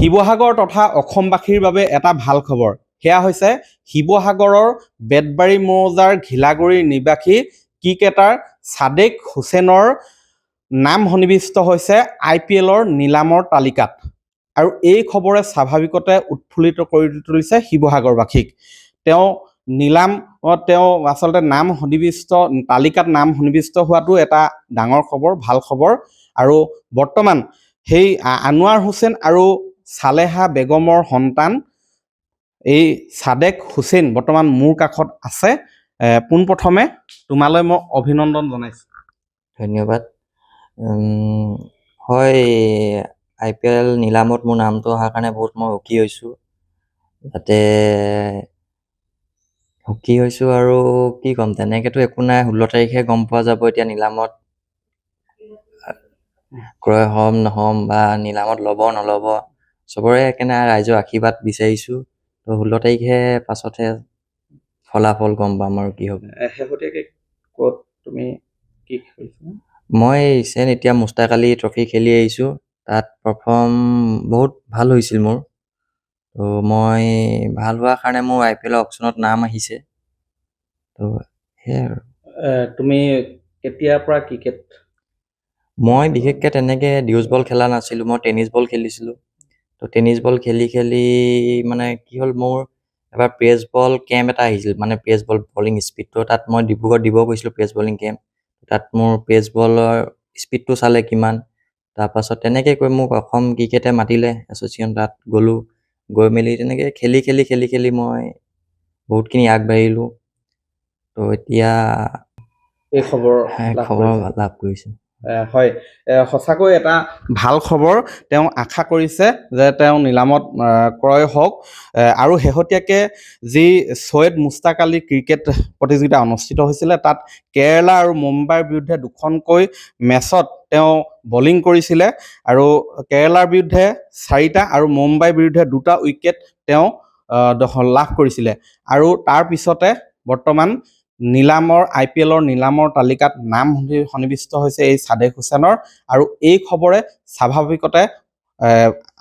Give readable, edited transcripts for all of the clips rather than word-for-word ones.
শিৱসাগৰ তথা অসমবাসীৰ বাবে এটা ভাল খবৰ। সেয়া হৈছে শিৱসাগৰৰ বেতবাৰী মৌজাৰ ঘিলাগুৰিৰ নিবাসী ক্ৰিকেটাৰ ছাদেক হুছেইনৰ নাম সন্নিৱিষ্ট হৈছে IPLৰ নিলামৰ তালিকাত। আৰু এই খবৰে স্বাভাৱিকতে উৎফুল্লিত কৰি তুলিছে শিৱসাগৰবাসীক। তেওঁ আচলতে নাম সন্নিৱিষ্ট তালিকাত নাম সন্নিৱিষ্ট হোৱাটো এটা ডাঙৰ খবৰ, ভাল খবৰ। আৰু বৰ্তমান সেই আনোৱাৰ হুছেইন আৰু ছালেহা বেগমৰ সন্তান এই ছাদেক হুছেইন বৰ্তমান মোৰ কাষত আছে। পোনপ্ৰথমে তোমালৈ মই অভিনন্দন জনাইছোঁ। ধন্যবাদ। হয়, IPL নিলামত মোৰ নামটো অহাৰ কাৰণে বহুত মই সুখী হৈছোঁ। আৰু কি ক'ম, তেনেকেতো একো নাই। 16 তাৰিখে গম পোৱা যাব এতিয়া নিলামত ক্ৰয় হ'ম বা নিলামত ল'ব নল'ব। চবৰে সেইকাৰণে ৰাইজৰ আশীৰ্বাদ বিচাৰিছোঁ। তো 16 তাৰিখে পাছতহে ফলাফল গম পাম আৰু কি হ'ব। শেহতীয়াকৈ ক'ত তুমি কি খেলিছা? মই এতিয়া মুস্তাক আলী ট্ৰফি খেলি আহিছোঁ। তাত পাৰফৰ্ম বহুত ভাল হৈছিল মোৰ। তো মই ভাল হোৱাৰ কাৰণে মোৰ IPL অপশ্যনত নাম আহিছে। তো সেয়াই আৰু। তুমি কেতিয়াৰ পৰা ক্ৰিকেট? মই বিশেষকৈ তেনেকৈ ডিউজ বল খেলা নাছিলোঁ, মই টেনিছ বল খেলিছিলোঁ। তো টেনিছ বল খেলি মানে কি হ'ল, মোৰ এবাৰ পেচ বল কেম্প এটা আহিছিল, মানে পেচ বল বলিং স্পীডটো। তাত মই ডিব্ৰুগড়ত দিব গৈছিলোঁ পেচ বলিং কেম্প। তাত মোৰ পেচ বলৰ স্পীডটো চালে কিমান। তাৰপাছত তেনেকৈ কৈ মোক অসম ক্ৰিকেটে মাতিলে এছ'চিয়েশ্যন, তাত গ'লোঁ। গৈ মেলি তেনেকৈ খেলি মই বহুতখিনি আগবাঢ়িলোঁ। তো এতিয়া এই খবৰ লাভ কৰিছোঁ। হয়, সঁচাকৈ এটা ভাল খবৰ। তেওঁ আশা কৰিছে যে তেওঁ নিলামত ক্ৰয় হওক। আৰু শেহতীয়াকৈ যি ছৈয়দ মুস্তাক আলী ক্ৰিকেট প্ৰতিযোগিতা অনুষ্ঠিত হৈছিলে, তাত কেৰেলা আৰু মুম্বাইৰ বিৰুদ্ধে 2খনকৈ মেচত তেওঁ বলিং কৰিছিলে। আৰু কেৰেলাৰ বিৰুদ্ধে 4টা আৰু মুম্বাইৰ বিৰুদ্ধে 2টা উইকেট তেওঁ লাভ কৰিছিলে। আৰু তাৰ পিছতে বৰ্তমান IPLৰ নিলামৰ তালিকাত নাম সন্নিৱিষ্ট হৈছে এই ছাদেক হুছেইনৰ। আৰু এই খবৰে স্বাভাৱিকতে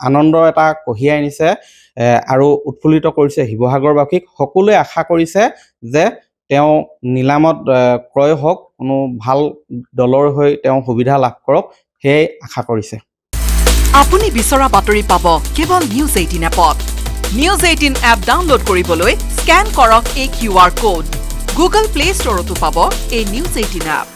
আনন্দ এটা কঢ়িয়াই আনিছে আৰু উৎফুল্লিত কৰিছে শিৱসাগৰবাসীক। সকলোৱে আশা কৰিছে যে তেওঁ নিলামত ক্ৰয় হওক, কোনো ভাল দলৰ হৈ তেওঁ সুবিধা লাভ কৰক, সেয়াই আশা কৰিছে। আপুনি বিচৰা বাতৰি পাব কেৱল নিউজ 18 এপত। নিউজ 18 এপ ডাউনলোড কৰিবলৈ স্কেন কৰক এই QR কোড। গুগল প্লে ষ্টৰতো পাব এই নিউজ 18 এপ।